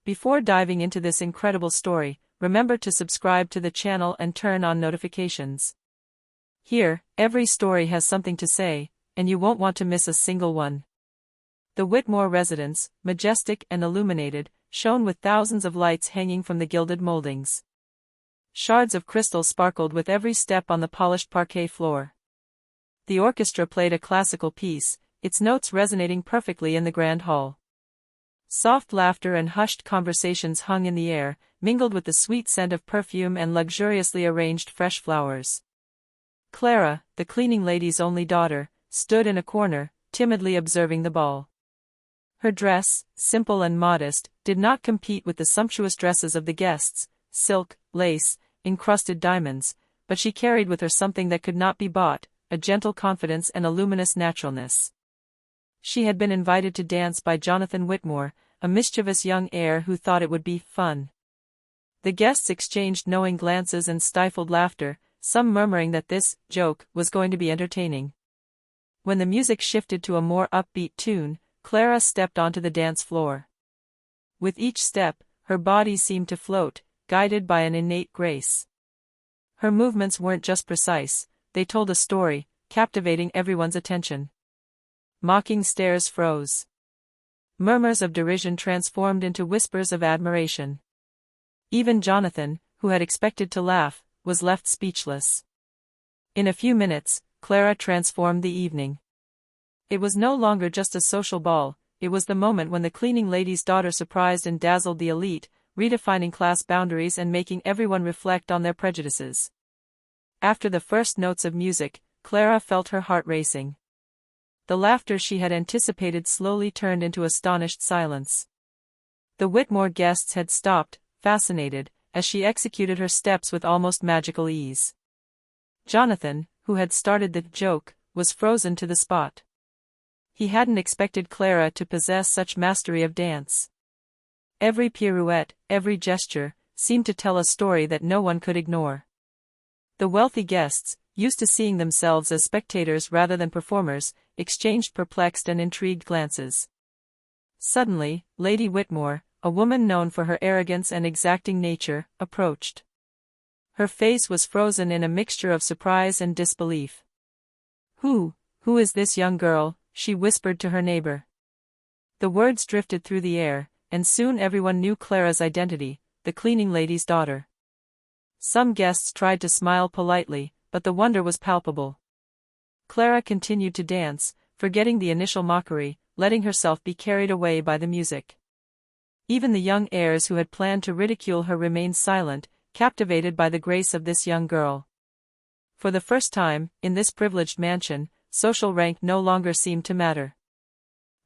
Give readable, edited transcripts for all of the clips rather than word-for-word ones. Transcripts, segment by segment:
Before diving into this incredible story, remember to subscribe to the channel and turn on notifications. Here, every story has something to say, and you won't want to miss a single one. The Whitmore residence, majestic and illuminated, shone with thousands of lights hanging from the gilded moldings. Shards of crystal sparkled with every step on the polished parquet floor. The orchestra played a classical piece, its notes resonating perfectly in the grand hall. Soft laughter and hushed conversations hung in the air, mingled with the sweet scent of perfume and luxuriously arranged fresh flowers. Clara, the cleaning lady's only daughter, stood in a corner, timidly observing the ball. Her dress, simple and modest, did not compete with the sumptuous dresses of the guests, silk, lace, encrusted diamonds, but she carried with her something that could not be bought, a gentle confidence and a luminous naturalness. She had been invited to dance by Jonathan Whitmore, a mischievous young heir who thought it would be fun. The guests exchanged knowing glances and stifled laughter, some murmuring that this joke was going to be entertaining. When the music shifted to a more upbeat tune, Clara stepped onto the dance floor. With each step, her body seemed to float, guided by an innate grace. Her movements weren't just precise, they told a story, captivating everyone's attention. Mocking stares froze. Murmurs of derision transformed into whispers of admiration. Even Jonathan, who had expected to laugh, was left speechless. In a few minutes, Clara transformed the evening. It was no longer just a social ball, it was the moment when the cleaning lady's daughter surprised and dazzled the elite, redefining class boundaries and making everyone reflect on their prejudices. After the first notes of music, Clara felt her heart racing. The laughter she had anticipated slowly turned into astonished silence. The Whitmore guests had stopped, fascinated, as she executed her steps with almost magical ease. Jonathan, who had started the joke, was frozen to the spot. He hadn't expected Clara to possess such mastery of dance. Every pirouette, every gesture, seemed to tell a story that no one could ignore. The wealthy guests, used to seeing themselves as spectators rather than performers, exchanged perplexed and intrigued glances. Suddenly, Lady Whitmore, a woman known for her arrogance and exacting nature, approached. Her face was frozen in a mixture of surprise and disbelief. Who is this young girl?" she whispered to her neighbor. The words drifted through the air, and soon everyone knew Clara's identity, the cleaning lady's daughter. Some guests tried to smile politely, but the wonder was palpable. Clara continued to dance, forgetting the initial mockery, letting herself be carried away by the music. Even the young heirs who had planned to ridicule her remained silent, captivated by the grace of this young girl. For the first time, in this privileged mansion, social rank no longer seemed to matter.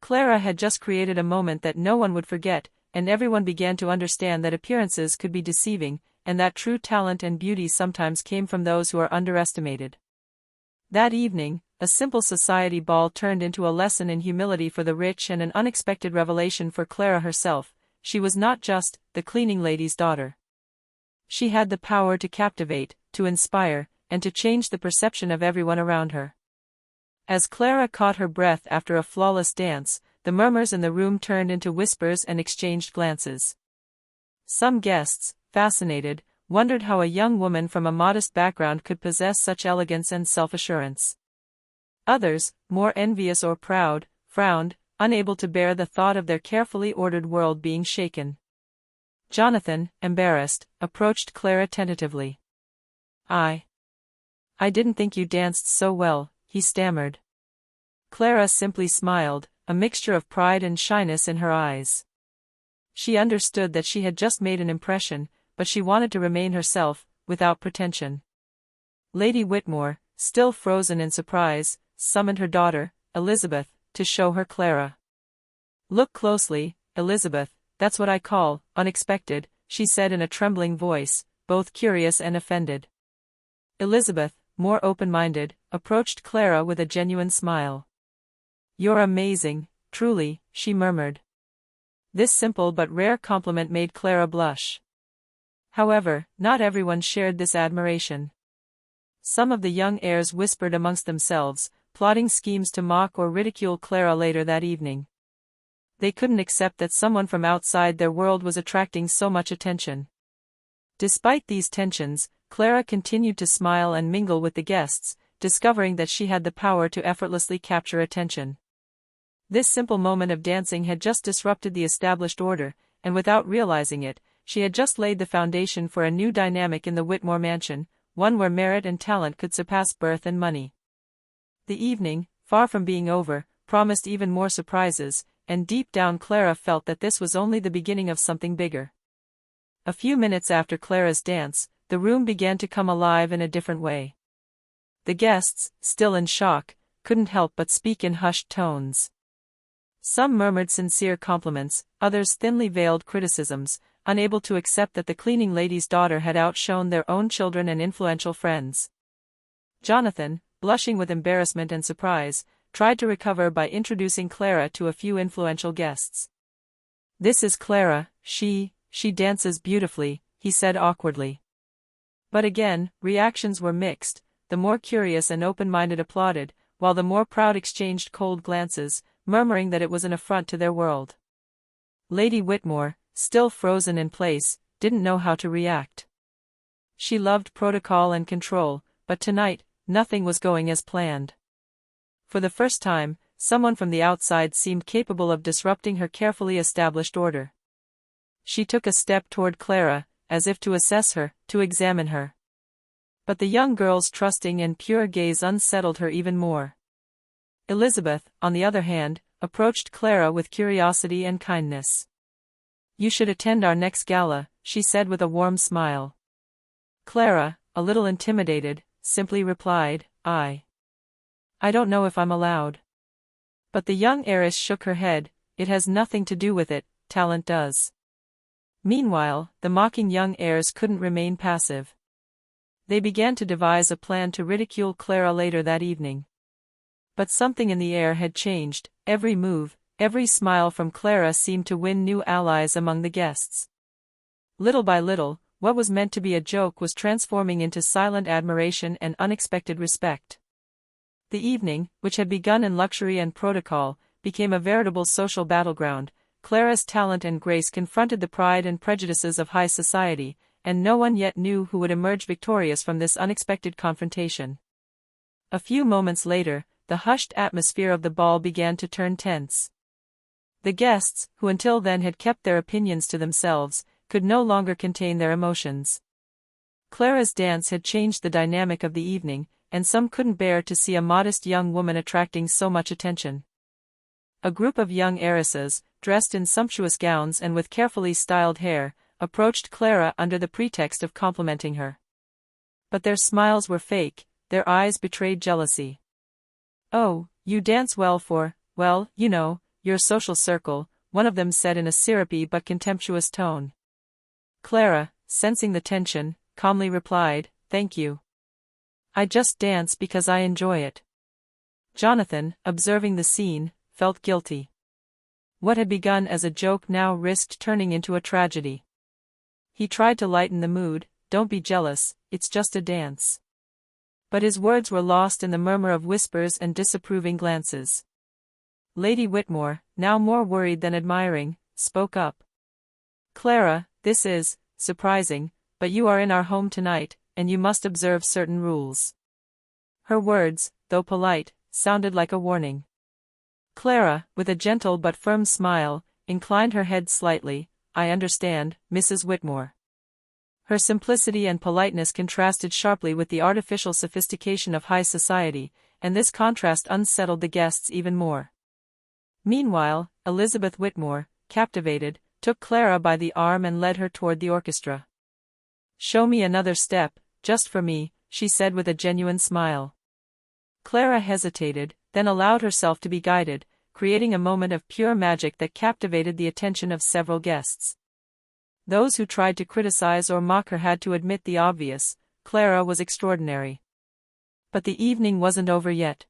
Clara had just created a moment that no one would forget, and everyone began to understand that appearances could be deceiving, and that true talent and beauty sometimes came from those who are underestimated. That evening, a simple society ball turned into a lesson in humility for the rich and an unexpected revelation for Clara herself. She was not just the cleaning lady's daughter. She had the power to captivate, to inspire, and to change the perception of everyone around her. As Clara caught her breath after a flawless dance, the murmurs in the room turned into whispers and exchanged glances. Some guests, fascinated, wondered how a young woman from a modest background could possess such elegance and self-assurance. Others, more envious or proud, frowned, unable to bear the thought of their carefully ordered world being shaken. Jonathan, embarrassed, approached Clara tentatively. I didn't think you danced so well," he stammered. Clara simply smiled, a mixture of pride and shyness in her eyes. She understood that she had just made an impression, but she wanted to remain herself, without pretension. Lady Whitmore, still frozen in surprise, summoned her daughter, Elizabeth, to show her Clara. "Look closely, Elizabeth, that's what I call unexpected," she said in a trembling voice, both curious and offended. Elizabeth, more open-minded, approached Clara with a genuine smile. "You're amazing, truly," she murmured. This simple but rare compliment made Clara blush. However, not everyone shared this admiration. Some of the young heirs whispered amongst themselves, plotting schemes to mock or ridicule Clara later that evening. They couldn't accept that someone from outside their world was attracting so much attention. Despite these tensions, Clara continued to smile and mingle with the guests, discovering that she had the power to effortlessly capture attention. This simple moment of dancing had just disrupted the established order, and without realizing it, she had just laid the foundation for a new dynamic in the Whitmore mansion, one where merit and talent could surpass birth and money. The evening, far from being over, promised even more surprises, and deep down Clara felt that this was only the beginning of something bigger. A few minutes after Clara's dance, the room began to come alive in a different way. The guests, still in shock, couldn't help but speak in hushed tones. Some murmured sincere compliments, others thinly veiled criticisms, unable to accept that the cleaning lady's daughter had outshone their own children and influential friends. Jonathan, blushing with embarrassment and surprise, tried to recover by introducing Clara to a few influential guests. "This is Clara, she dances beautifully," he said awkwardly. But again, reactions were mixed. The more curious and open-minded applauded, while the more proud exchanged cold glances, murmuring that it was an affront to their world. Lady Whitmore, still frozen in place, didn't know how to react. She loved protocol and control, but tonight, nothing was going as planned. For the first time, someone from the outside seemed capable of disrupting her carefully established order. She took a step toward Clara, as if to assess her, to examine her. But the young girl's trusting and pure gaze unsettled her even more. Elizabeth, on the other hand, approached Clara with curiosity and kindness. "You should attend our next gala," she said with a warm smile. Clara, a little intimidated, simply replied, I don't know if I'm allowed." But the young heiress shook her head. "It has nothing to do with it, talent does." Meanwhile, the mocking young heirs couldn't remain passive. They began to devise a plan to ridicule Clara later that evening. But something in the air had changed. Every move, every smile from Clara seemed to win new allies among the guests. Little by little, what was meant to be a joke was transforming into silent admiration and unexpected respect. The evening, which had begun in luxury and protocol, became a veritable social battleground. Clara's talent and grace confronted the pride and prejudices of high society, and no one yet knew who would emerge victorious from this unexpected confrontation. A few moments later, the hushed atmosphere of the ball began to turn tense. The guests, who until then had kept their opinions to themselves, could no longer contain their emotions. Clara's dance had changed the dynamic of the evening, and some couldn't bear to see a modest young woman attracting so much attention. A group of young heiresses, dressed in sumptuous gowns and with carefully styled hair, approached Clara under the pretext of complimenting her. But their smiles were fake, their eyes betrayed jealousy. "Oh, you dance well for, well, you know, your social circle," one of them said in a syrupy but contemptuous tone. Clara, sensing the tension, calmly replied, "Thank you. I just dance because I enjoy it." Jonathan, observing the scene, felt guilty. What had begun as a joke now risked turning into a tragedy. He tried to lighten the mood. "Don't be jealous, it's just a dance." But his words were lost in the murmur of whispers and disapproving glances. Lady Whitmore, now more worried than admiring, spoke up. "Clara, this is surprising, but you are in our home tonight, and you must observe certain rules." Her words, though polite, sounded like a warning. Clara, with a gentle but firm smile, inclined her head slightly. "I understand, Mrs. Whitmore." Her simplicity and politeness contrasted sharply with the artificial sophistication of high society, and this contrast unsettled the guests even more. Meanwhile, Elizabeth Whitmore, captivated, took Clara by the arm and led her toward the orchestra. "Show me another step, just for me," she said with a genuine smile. Clara hesitated, then allowed herself to be guided, creating a moment of pure magic that captivated the attention of several guests. Those who tried to criticize or mock her had to admit the obvious: Clara was extraordinary. But the evening wasn't over yet.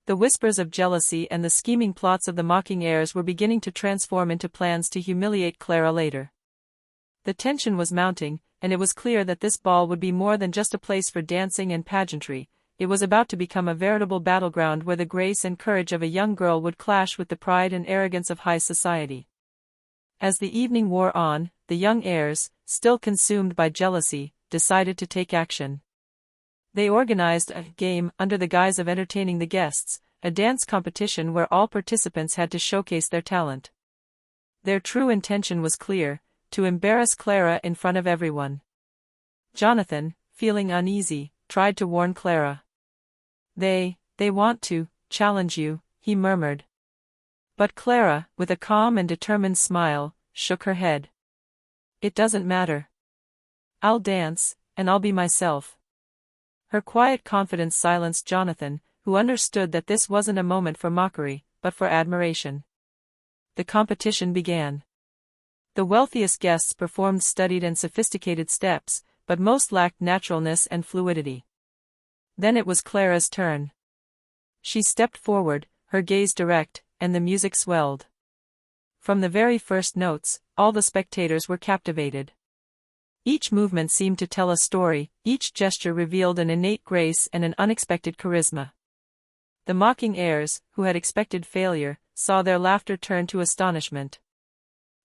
The whispers of jealousy and the scheming plots of the mocking heirs were beginning to transform into plans to humiliate Clara later. The tension was mounting, and it was clear that this ball would be more than just a place for dancing and pageantry. it was about to become a veritable battleground where the grace and courage of a young girl would clash with the pride and arrogance of high society. As the evening wore on, the young heirs, still consumed by jealousy, decided to take action. They organized a game under the guise of entertaining the guests, a dance competition where all participants had to showcase their talent. Their true intention was clear: to embarrass Clara in front of everyone. Jonathan, feeling uneasy, tried to warn Clara. They want to challenge you," he murmured. But Clara, with a calm and determined smile, shook her head. "It doesn't matter. I'll dance, and I'll be myself." Her quiet confidence silenced Jonathan, who understood that this wasn't a moment for mockery, but for admiration. The competition began. The wealthiest guests performed studied and sophisticated steps, but most lacked naturalness and fluidity. Then it was Clara's turn. She stepped forward, her gaze direct, and the music swelled. From the very first notes, all the spectators were captivated. Each movement seemed to tell a story, each gesture revealed an innate grace and an unexpected charisma. The mocking heirs, who had expected failure, saw their laughter turn to astonishment.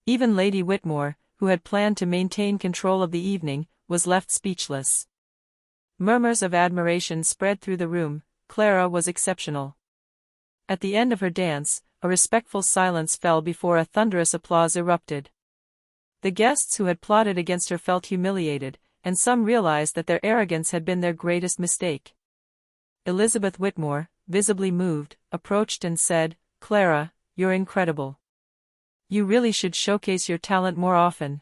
Even Lady Whitmore, who had planned to maintain control of the evening, was left speechless. Murmurs of admiration spread through the room. Clara was exceptional. At the end of her dance, a respectful silence fell before a thunderous applause erupted. The guests who had plotted against her felt humiliated, and some realized that their arrogance had been their greatest mistake. Elizabeth Whitmore, visibly moved, approached and said, "Clara, you're incredible. You really should showcase your talent more often."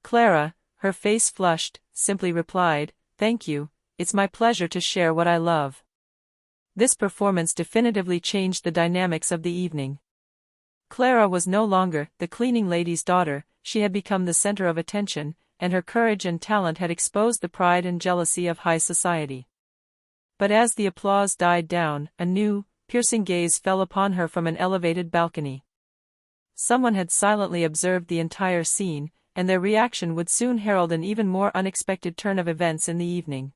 Clara, her face flushed, simply replied, "Thank you, it's my pleasure to share what I love." This performance definitively changed the dynamics of the evening. Clara was no longer the cleaning lady's daughter, she had become the center of attention, and her courage and talent had exposed the pride and jealousy of high society. But as the applause died down, a new, piercing gaze fell upon her from an elevated balcony. Someone had silently observed the entire scene, and their reaction would soon herald an even more unexpected turn of events in the evening.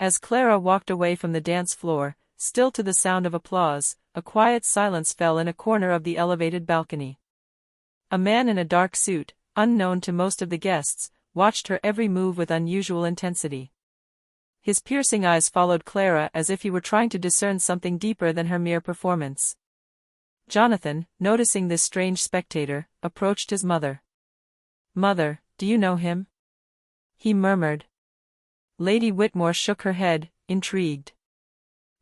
As Clara walked away from the dance floor, still to the sound of applause, a quiet silence fell in a corner of the elevated balcony. A man in a dark suit, unknown to most of the guests, watched her every move with unusual intensity. His piercing eyes followed Clara as if he were trying to discern something deeper than her mere performance. Jonathan, noticing this strange spectator, approached his mother. "Mother, do you know him?" he murmured. Lady Whitmore shook her head, intrigued.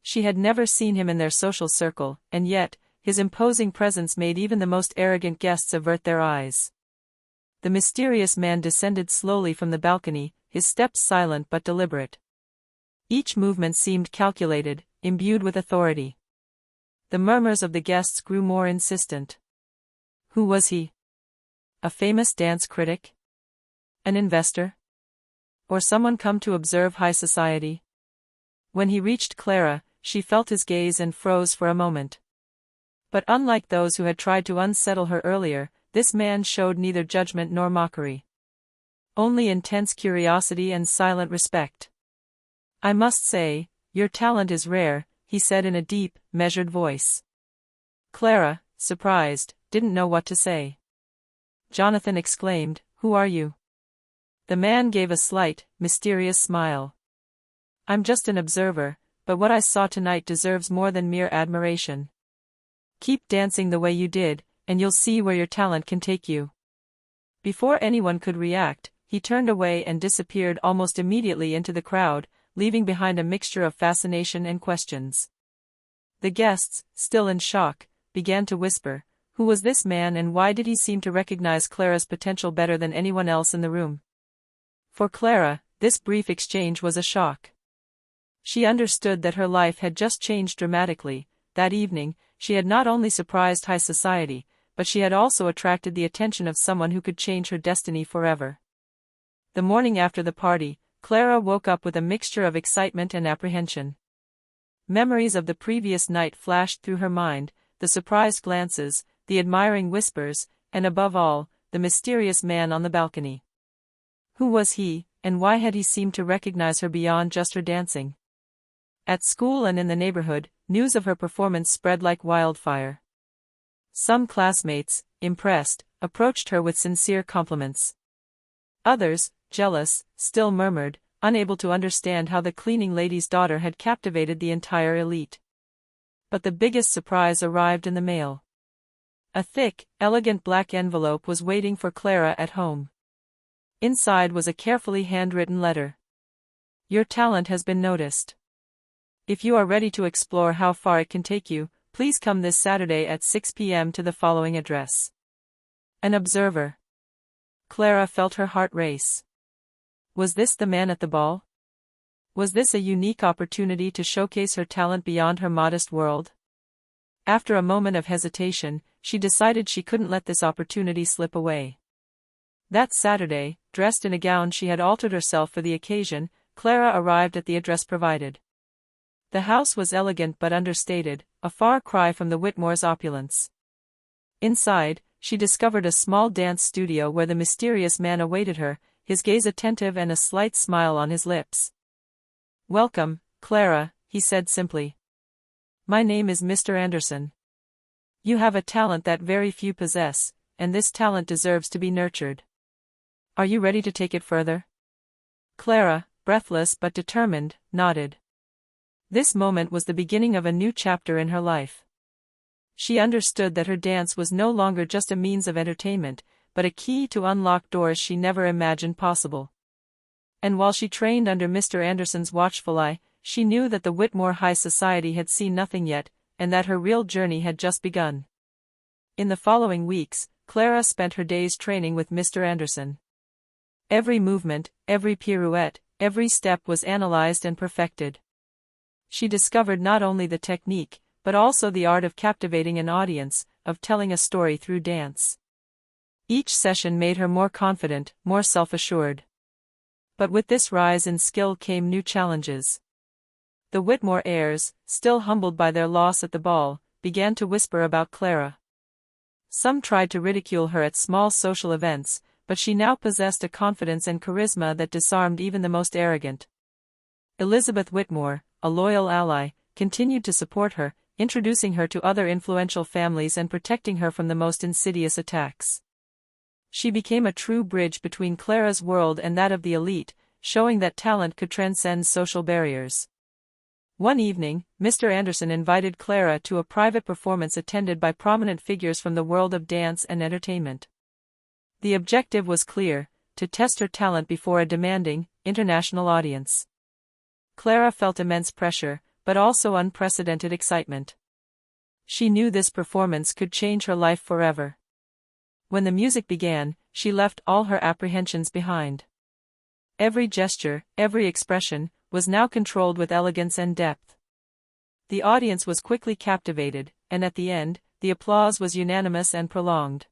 She had never seen him in their social circle, and yet, his imposing presence made even the most arrogant guests avert their eyes. The mysterious man descended slowly from the balcony, his steps silent but deliberate. Each movement seemed calculated, imbued with authority. The murmurs of the guests grew more insistent. Who was he? A famous dance critic? An investor? Or someone come to observe high society? When he reached Clara, she felt his gaze and froze for a moment. But unlike those who had tried to unsettle her earlier, this man showed neither judgment nor mockery. Only intense curiosity and silent respect. "I must say, your talent is rare," he said in a deep, measured voice. Clara, surprised, didn't know what to say. Jonathan exclaimed, "Who are you?" The man gave a slight, mysterious smile. "I'm just an observer, but what I saw tonight deserves more than mere admiration. Keep dancing the way you did, and you'll see where your talent can take you." Before anyone could react, he turned away and disappeared almost immediately into the crowd, leaving behind a mixture of fascination and questions. The guests, still in shock, began to whisper, who was this man and why did he seem to recognize Clara's potential better than anyone else in the room? For Clara, this brief exchange was a shock. She understood that her life had just changed dramatically. That evening, she had not only surprised high society, but she had also attracted the attention of someone who could change her destiny forever. The morning after the party, Clara woke up with a mixture of excitement and apprehension. Memories of the previous night flashed through her mind, the surprised glances, the admiring whispers, and above all, the mysterious man on the balcony. Who was he, and why had he seemed to recognize her beyond just her dancing? At school and in the neighborhood, news of her performance spread like wildfire. Some classmates, impressed, approached her with sincere compliments. Others, jealous, still murmured, unable to understand how the cleaning lady's daughter had captivated the entire elite. But the biggest surprise arrived in the mail. A thick, elegant black envelope was waiting for Clara at home. Inside was a carefully handwritten letter. Your talent has been noticed. If you are ready to explore how far it can take you, please come this Saturday at 6 p.m. to the following address. An observer. Clara felt her heart race. Was this the man at the ball? Was this a unique opportunity to showcase her talent beyond her modest world? After a moment of hesitation, she decided she couldn't let this opportunity slip away. That Saturday, dressed in a gown she had altered herself for the occasion, Clara arrived at the address provided. The house was elegant but understated, a far cry from the Whitmores' opulence. Inside, she discovered a small dance studio where the mysterious man awaited her, his gaze attentive and a slight smile on his lips. Welcome, Clara, he said simply. My name is Mr. Anderson. You have a talent that very few possess, and this talent deserves to be nurtured. Are you ready to take it further? Clara, breathless but determined, nodded. This moment was the beginning of a new chapter in her life. She understood that her dance was no longer just a means of entertainment, but a key to unlock doors she never imagined possible. And while she trained under Mr. Anderson's watchful eye, she knew that the Whitmore high society had seen nothing yet, and that her real journey had just begun. In the following weeks, Clara spent her days training with Mr. Anderson. Every movement, every pirouette, every step was analyzed and perfected. She discovered not only the technique, but also the art of captivating an audience, of telling a story through dance. Each session made her more confident, more self-assured. But with this rise in skill came new challenges. The Whitmore heirs, still humbled by their loss at the ball, began to whisper about Clara. Some tried to ridicule her at small social events, but she now possessed a confidence and charisma that disarmed even the most arrogant. Elizabeth Whitmore, a loyal ally, continued to support her, introducing her to other influential families and protecting her from the most insidious attacks. She became a true bridge between Clara's world and that of the elite, showing that talent could transcend social barriers. One evening, Mr. Anderson invited Clara to a private performance attended by prominent figures from the world of dance and entertainment. The objective was clear: to test her talent before a demanding, international audience. Clara felt immense pressure, but also unprecedented excitement. She knew this performance could change her life forever. When the music began, she left all her apprehensions behind. Every gesture, every expression, was now controlled with elegance and depth. The audience was quickly captivated, and at the end, the applause was unanimous and prolonged.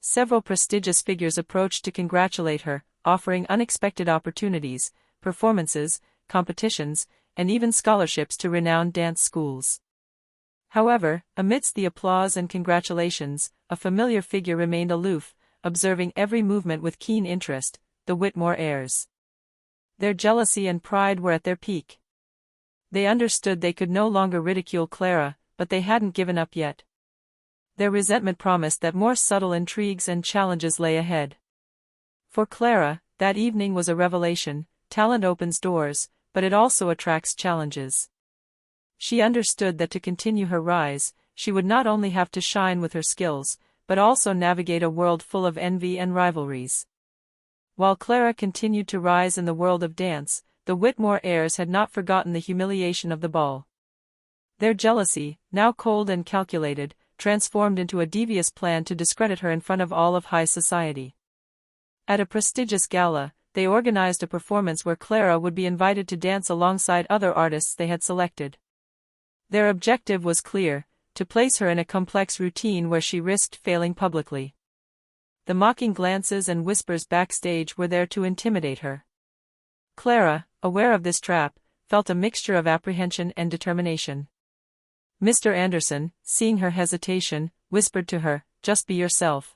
Several prestigious figures approached to congratulate her, offering unexpected opportunities, performances, competitions, and even scholarships to renowned dance schools. However, amidst the applause and congratulations, a familiar figure remained aloof, observing every movement with keen interest: the Whitmore heirs. Their jealousy and pride were at their peak. They understood they could no longer ridicule Clara, but they hadn't given up yet. Their resentment promised that more subtle intrigues and challenges lay ahead. For Clara, that evening was a revelation: talent opens doors, but it also attracts challenges. She understood that to continue her rise, she would not only have to shine with her skills, but also navigate a world full of envy and rivalries. While Clara continued to rise in the world of dance, the Whitmore heirs had not forgotten the humiliation of the ball. Their jealousy, now cold and calculated, transformed into a devious plan to discredit her in front of all of high society. At a prestigious gala, they organized a performance where Clara would be invited to dance alongside other artists they had selected. Their objective was clear: to place her in a complex routine where she risked failing publicly. The mocking glances and whispers backstage were there to intimidate her. Clara, aware of this trap, felt a mixture of apprehension and determination. Mr. Anderson, seeing her hesitation, whispered to her, "Just be yourself.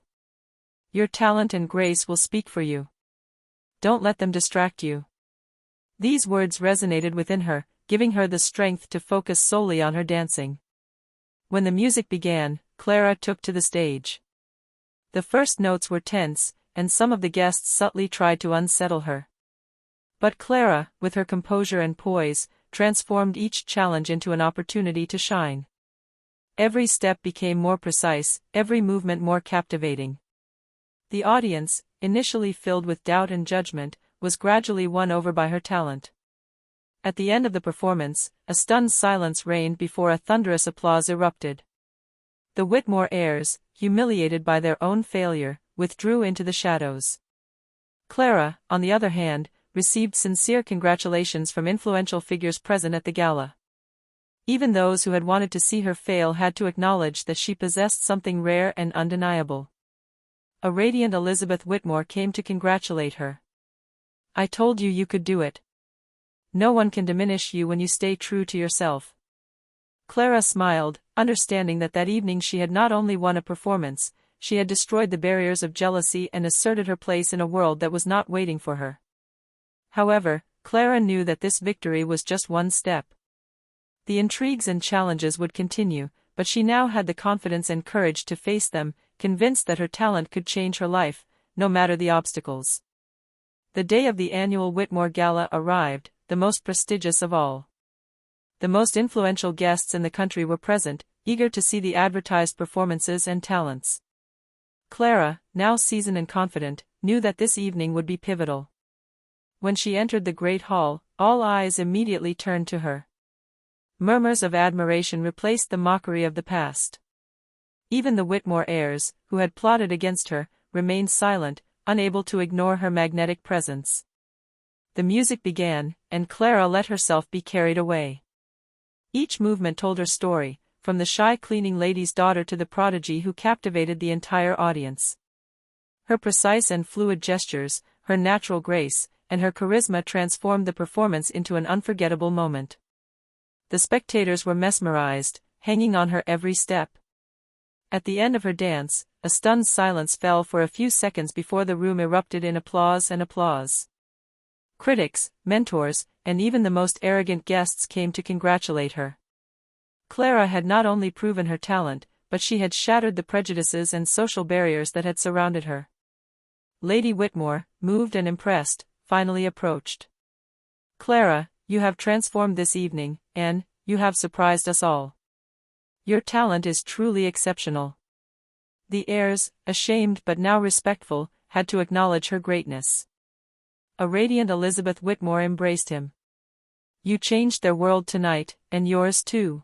Your talent and grace will speak for you. Don't let them distract you." These words resonated within her, giving her the strength to focus solely on her dancing. When the music began, Clara took to the stage. The first notes were tense, and some of the guests subtly tried to unsettle her. But Clara, with her composure and poise, transformed each challenge into an opportunity to shine. Every step became more precise, every movement more captivating. The audience, initially filled with doubt and judgment, was gradually won over by her talent. At the end of the performance, a stunned silence reigned before a thunderous applause erupted. The Whitmore heirs, humiliated by their own failure, withdrew into the shadows. Clara, on the other hand, received sincere congratulations from influential figures present at the gala. Even those who had wanted to see her fail had to acknowledge that she possessed something rare and undeniable. A radiant Elizabeth Whitmore came to congratulate her. "I told you you could do it. No one can diminish you when you stay true to yourself." Clara smiled, understanding that that evening she had not only won a performance, she had destroyed the barriers of jealousy and asserted her place in a world that was not waiting for her. However, Clara knew that this victory was just one step. The intrigues and challenges would continue, but she now had the confidence and courage to face them, convinced that her talent could change her life, no matter the obstacles. The day of the annual Whitmore Gala arrived, the most prestigious of all. The most influential guests in the country were present, eager to see the advertised performances and talents. Clara, now seasoned and confident, knew that this evening would be pivotal. When she entered the great hall, all eyes immediately turned to her. Murmurs of admiration replaced the mockery of the past. Even the Whitmore heirs, who had plotted against her, remained silent, unable to ignore her magnetic presence. The music began, and Clara let herself be carried away. Each movement told her story, from the shy cleaning lady's daughter to the prodigy who captivated the entire audience. Her precise and fluid gestures, her natural grace, and her charisma transformed the performance into an unforgettable moment. The spectators were mesmerized, hanging on her every step. At the end of her dance, a stunned silence fell for a few seconds before the room erupted in applause and applause. Critics, mentors, and even the most arrogant guests came to congratulate her. Clara had not only proven her talent, but she had shattered the prejudices and social barriers that had surrounded her. Lady Whitmore, moved and impressed, finally approached. "Clara, you have transformed this evening, and you have surprised us all. Your talent is truly exceptional." The heirs, ashamed but now respectful, had to acknowledge her greatness. A radiant Elizabeth Whitmore embraced him. "You changed their world tonight, and yours too."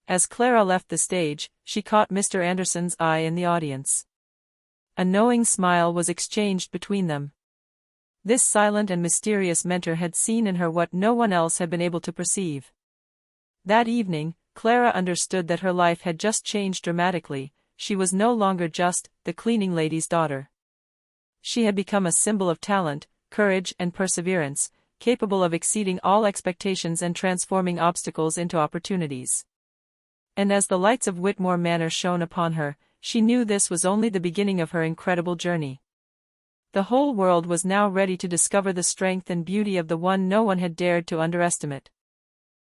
As Clara left the stage, she caught Mr. Anderson's eye in the audience. A knowing smile was exchanged between them. This silent and mysterious mentor had seen in her what no one else had been able to perceive. That evening, Clara understood that her life had just changed dramatically. She was no longer just the cleaning lady's daughter. She had become a symbol of talent, courage, and perseverance, capable of exceeding all expectations and transforming obstacles into opportunities. And as the lights of Whitmore Manor shone upon her, she knew this was only the beginning of her incredible journey. The whole world was now ready to discover the strength and beauty of the one no one had dared to underestimate.